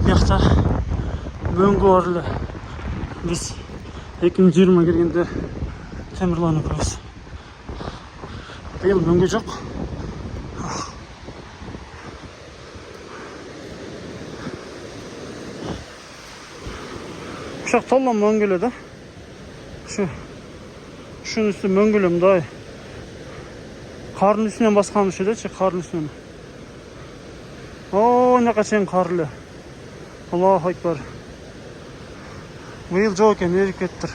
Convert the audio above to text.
Бияқта мөңгі бар эле. Біз 2020 келгенде темірланы көрөбүз. Быйыл мөңгі жоқ. Ушак толлон мөңгү эле да. Шунун үстү мөңгү эле мындай. Кардын үстүнөн баскан ушу элечи, кардын үстүнөн. О, мына чейин кар эле. Аллаху акбар. Быйыл жок экен, эрип кетиптир.